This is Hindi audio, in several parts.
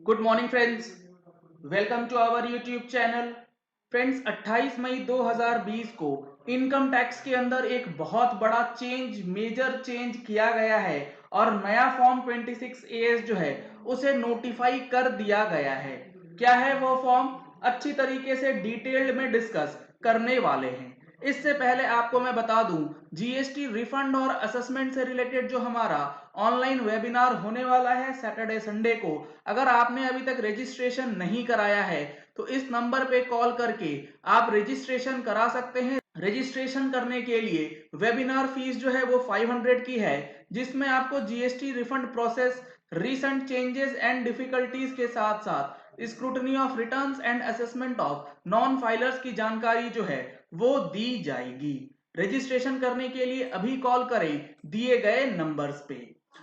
Good morning friends, welcome to our YouTube channel. Friends, 28 मई 2020 को इनकम टैक्स के अंदर एक बहुत बड़ा मेजर चेंज किया गया है और नया फॉर्म 26 एएस जो है उसे नोटिफाई कर दिया गया है। क्या है वो फॉर्म, अच्छी तरीके से डिटेल्ड में डिस्कस करने वाले हैं। इससे पहले आपको मैं बता दूं, जीएसटी रिफंड और असेसमेंट से रिलेटेड जो हमारा ऑनलाइन वेबिनार होने वाला है सैटरडे संडे को, अगर आपने अभी तक रजिस्ट्रेशन नहीं कराया है तो इस नंबर पे कॉल करके आप रजिस्ट्रेशन करा सकते हैं। रजिस्ट्रेशन करने के लिए वेबिनार फीस जो है वो 500 की है, जिसमें आपको GST refund process, recent changes and difficulties के साथ साथ scrutiny of returns and assessment of non filers की जानकारी जो है वो दी जाएगी। रजिस्ट्रेशन करने के लिए अभी कॉल करें दिए गए नंबर्स पे।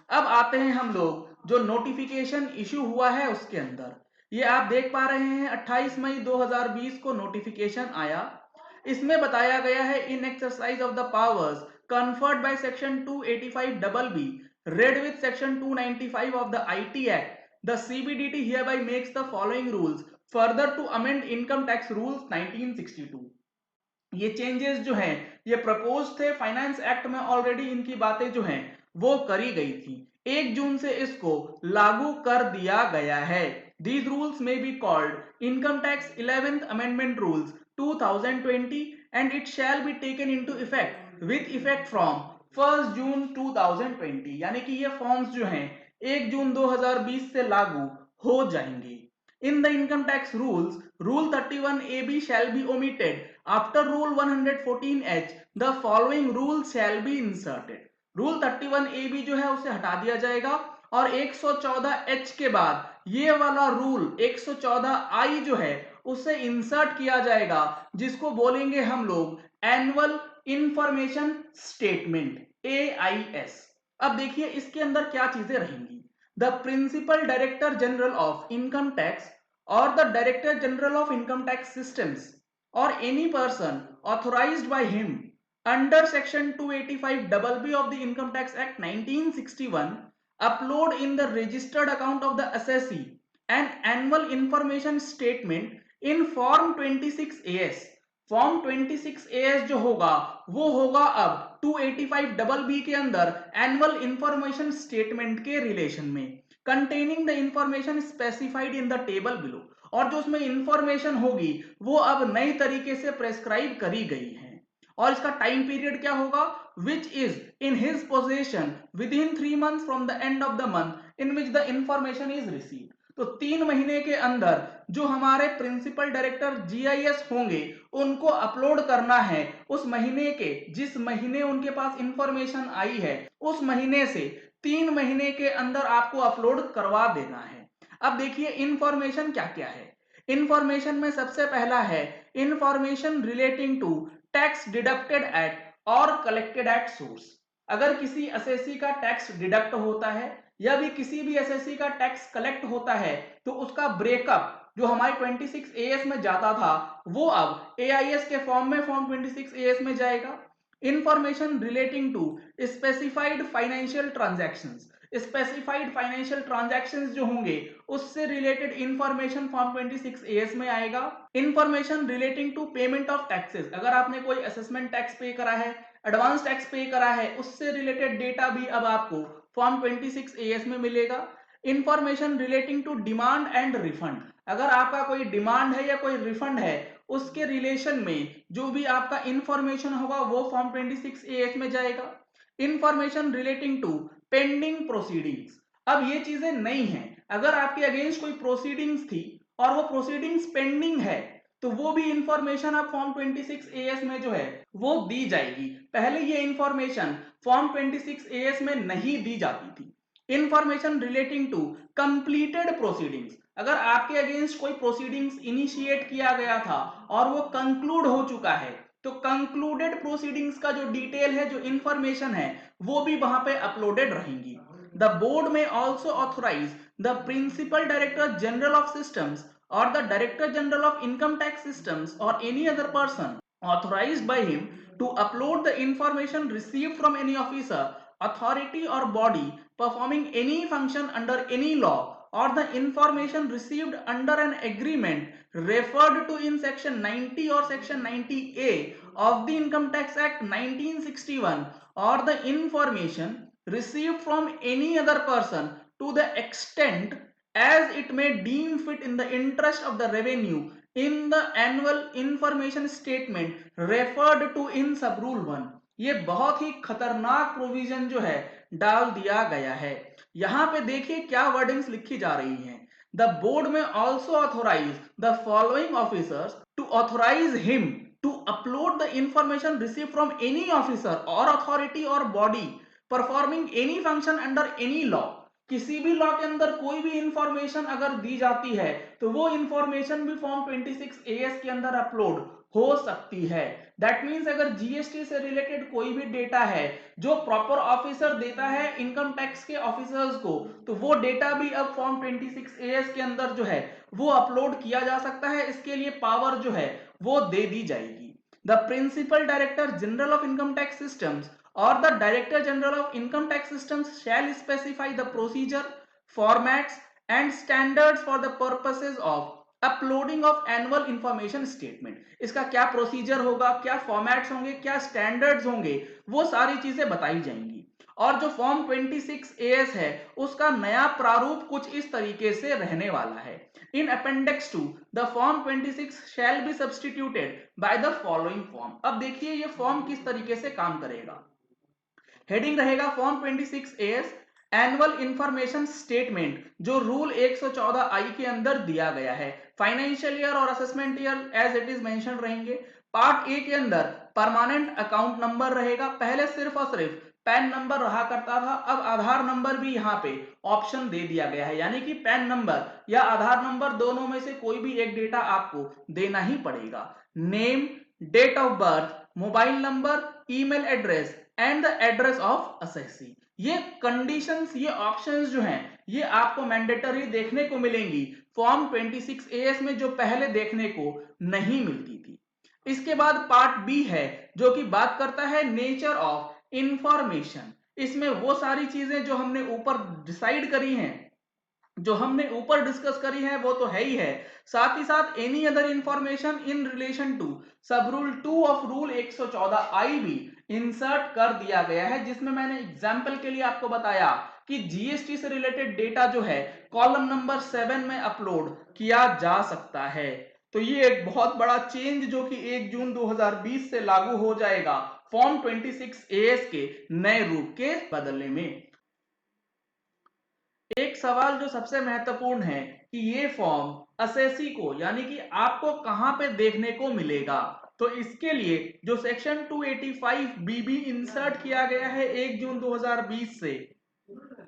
अब आते हैं हम लोग जो नोटिफिकेशन इशू हुआ है उसके अंदर। ये आप देख पा रहे हैं 28 मई 2020 को नोटिफिकेशन आया। इसमें बताया गया है, in exercise of the powers conferred by section 285BB read with section 295 of the IT Act, the CBDT hereby makes the following rules further to amend income tax rules 1962। ये चेंजेस जो हैं ये प्रपोज थे, फाइनेंस एक्ट में ऑलरेडी इनकी बातें जो हैं वो करी गई थी। 1 जून से इसको लागू कर दिया गया है। दीज रूल्स में be called income tax 11th amendment rules 2020 and it shall be taken into effect with effect from 1 जून 2020। यानी कि ये फॉर्म्स जो हैं 1 जून 2020 से लागू हो जाएंगे। In the income tax rules, Rule 31AB shall be omitted. After Rule 114H, the following rules shall be inserted. Rule 31AB जो है उसे हटा दिया जाएगा और 114H के बाद ये वाला रूल 114I जो है उसे इंसर्ट किया जाएगा, जिसको बोलेंगे हम लोग एनुअल इंफॉर्मेशन स्टेटमेंट, AIS। अब देखिए इसके अंदर क्या चीजें रहेंगी। The Principal Director General of Income Tax or the Director General of Income Tax Systems or any person authorized by him under Section 285BB of the Income Tax Act 1961 upload in the registered account of the assessee an annual information statement in Form 26AS। Form 26AS जो होगा वो होगा अब 285BB के अंदर एनुअल इंफॉर्मेशन स्टेटमेंट के रिलेशन में, containing the information specified in the table below. और जो उसमें इंफॉर्मेशन होगी वो अब नई तरीके से प्रेस्क्राइब करी गई है। और इसका टाइम पीरियड क्या होगा, which is in his possession with in 3 months from the end of the month in which the information is received. तो 3 महीने के अंदर जो हमारे प्रिंसिपल डायरेक्टर जीआईएस होंगे उनको अपलोड करना है उस महीने के, जिस महीने उनके पास इंफॉर्मेशन आई है उस महीने से 3 महीने के अंदर आपको अपलोड करवा देना है। अब देखिए इंफॉर्मेशन क्या क्या है। इंफॉर्मेशन में सबसे पहला है information relating to tax deducted at और कलेक्टेड एट सोर्स। अगर किसी असेसी का टैक्स डिडक्ट होता है या भी किसी भी एसएससी का टैक्स कलेक्ट होता है तो उसका ब्रेकअप जो हमारे 26AS में जाता था वो अब एआईएस के फॉर्म में फॉर्म 26AS में जाएगा। Information relating to specified financial transactions, specified financial transactions जो होंगे उससे रिलेटेड इंफॉर्मेशन फॉर्म 26AS में आएगा। Information relating to payment of taxes, अगर आपने कोई असेसमेंट टैक्स पे करा है, एडवांस टैक्स पे करा है, उससे रिलेटेड डेटा भी अब आपको फॉर्म 26AS में मिलेगा। Information relating to demand and refund, अगर आपका कोई डिमांड है या कोई रिफंड है उसके रिलेशन में जो भी आपका इंफॉर्मेशन होगा वो फॉर्म 26AS में जाएगा। Information relating to pending proceedings, अब ये चीजें नहीं है, अगर आपके अगेंस्ट कोई प्रोसीडिंग्स थी और वो प्रोसीडिंग्स पेंडिंग है तो वो भी इंफॉर्मेशन अब फॉर्म 26AS में जो है वो दी जाएगी। पहले ये इंफॉर्मेशन फॉर्म 26AS में नहीं दी जाती थी। Information relating to completed proceedings, अगर आपके अगेंस्ट कोई प्रोसीडिंग्स इनिशिएट किया गया था और वो कंक्लूड हो चुका है तो कंक्लूडेड प्रोसीडिंग्स का जो डिटेल है, जो इंफॉर्मेशन है वो भी वहां पे अपलोडेड रहेंगी। द बोर्ड में also authorise the principal director general of systems or the Director General of Income Tax Systems or any other person authorized by him to upload the information received from any officer, authority or body performing any function under any law or the information received under an agreement referred to in section 90 or section 90A of the Income Tax Act 1961 or the information received from any other person to the extent as it may deem fit in the interest of the revenue in the annual information statement referred to in sub rule 1। ये बहुत ही खतरनाक प्रोविजन जो है डाल दिया गया है। यहां पे देखिए क्या वर्डिंग्स लिखी जा रही हैं। द बोर्ड में also authorise the following officers to authorise him to upload the information receive from any officer और अथॉरिटी और body performing any function under any law. किसी भी लॉ के अंदर कोई भी इंफॉर्मेशन अगर दी जाती है तो वो इंफॉर्मेशन भी फॉर्म 26AS के अंदर अपलोड हो सकती है। दैट मीन्स अगर जीएसटी से रिलेटेड कोई भी डेटा है जो प्रॉपर ऑफिसर देता है इनकम टैक्स के ऑफिसर्स को, तो वो डेटा भी अब फॉर्म 26AS के अंदर जो है वो अपलोड किया जा सकता है। इसके लिए पावर जो है वो दे दी जाएगी। The principal director general of income tax systems or the Director General of Income Tax Systems shall specify the procedure, formats and standards for the purposes of uploading of annual information statement। इसका क्या प्रोसीजर होगा, क्या फॉर्मेट्स होंगे, क्या स्टैंडर्ड्स होंगे, वो सारी चीजें बताई जाएंगी। और जो फॉर्म 26AS है उसका नया प्रारूप कुछ इस तरीके से रहने वाला है। In appendix to the form 26 shall be substituted by the following form. अब देखिए ये फॉर्म किस तरीके से काम करेगा। हेडिंग रहेगा form 26AS annual information statement जो रूल 114I के अंदर दिया गया है। फाइनेंशियल ईयर और assessment year as it is mention रहेंगे। पार्ट ए के अंदर परमानेंट अकाउंट नंबर रहेगा। पहले सिर्फ और सिर्फ पैन नंबर रहा करता था, अब आधार नंबर भी यहाँ पे ऑप्शन दे दिया गया है, यानी कि पैन नंबर या आधार नंबर दोनों में से कोई भी एक डेटा आपको देना ही पड़ेगा। Name, date of birth, mobile number, email address and the address of assessee. ये कंडीशंस, ये ऑप्शंस जो हैं ये आपको मैंडेटरी देखने को मिलेंगी फॉर्म 26AS में, जो पहले देखने को नहीं मिलती थी। इसके बाद पार्ट बी है जो कि बात करता है नेचर ऑफ इंफॉर्मेशन। इसमें वो सारी चीजें जो हमने ऊपर डिसाइड करी हैं, जो हमने ऊपर डिस्कस करी है वो तो है ही है, साथ ही साथ any other information in relation to sub rule 2 of rule 114I भी इंसर्ट कर दिया गया है, जिसमें मैंने एग्जाम्पल के लिए आपको बताया कि जीएसटी से रिलेटेड डेटा जो है कॉलम नंबर 7 में अपलोड किया जा सकता है। तो ये एक बहुत बड़ा चेंज जो कि 1 जून 2020 से लागू हो जाएगा फॉर्म 26AS के नए रूप के बदलने में। एक सवाल जो सबसे महत्वपूर्ण है कि ये फॉर्म असेसी को यानी कि आपको कहां पे देखने को मिलेगा, तो इसके लिए जो सेक्शन 285BB इंसर्ट किया गया है 1 जून 2020 से,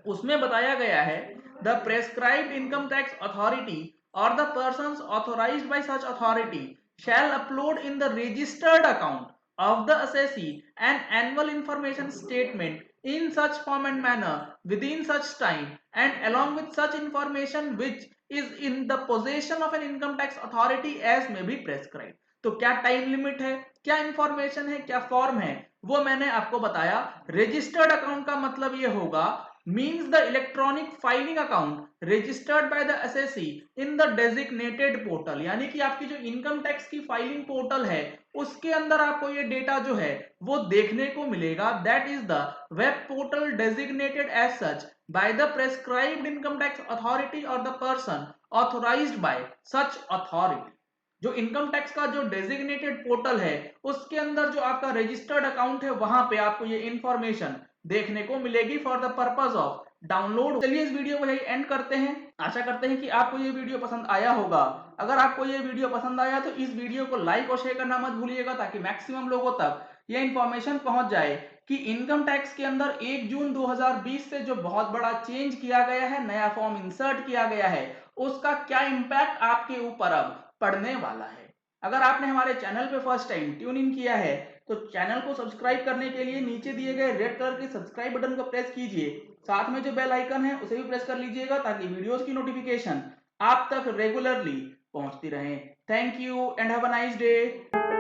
उसमें बताया गया है the prescribed income tax authority और the persons authorised by such authority shall upload in the registered account of the assessee an annual information statement in such form and manner within such time and along with such information which is in the possession of an income tax authority as may be prescribed। तो क्या टाइम लिमिट है, क्या इंफॉर्मेशन है, क्या फॉर्म है, वो मैंने आपको बताया। रजिस्टर्ड अकाउंट का मतलब ये होगा means the electronic filing account registered by the assessee in the designated portal, यानी कि आपकी जो इनकम टैक्स की फाइलिंग पोर्टल है उसके अंदर आपको ये डेटा जो है वो देखने को मिलेगा। That is the web portal designated as such by the prescribed income tax authority और the person authorised by such authority. जो इनकम टैक्स का जो डेजिग्नेटेड पोर्टल है उसके अंदर जो आपका रजिस्टर्ड अकाउंट है वहां पे आपको ये इंफॉर्मेशन देखने को मिलेगी for the purpose of download. चलिए इस वीडियो को यही एंड करते हैं। आशा करते हैं कि आपको ये वीडियो पसंद आया होगा। अगर आपको ये वीडियो पसंद आया तो इस वीडियो को लाइक और शेयर करना मत भूलिएगा ताकि मैक्सिमम लोगों तक ये इंफॉर्मेशन पहुंच जाए कि इनकम टैक्स के अंदर 1 जून 2020 से जो बहुत बड़ा चेंज किया गया है, नया फॉर्म इंसर्ट किया गया है, उसका क्या इंपैक्ट आपके ऊपर अब पड़ने वाला है। अगर आपने हमारे चैनल पे फर्स्ट टाइम ट्यून इन किया है तो चैनल को सब्सक्राइब करने के लिए नीचे दिए गए रेड कलर के सब्सक्राइब बटन को प्रेस कीजिए। साथ में जो बेल आइकन है उसे भी प्रेस कर लीजिएगा ताकि वीडियोस की नोटिफिकेशन आप तक रेगुलरली पहुंचती रहे। Thank you and have a nice day.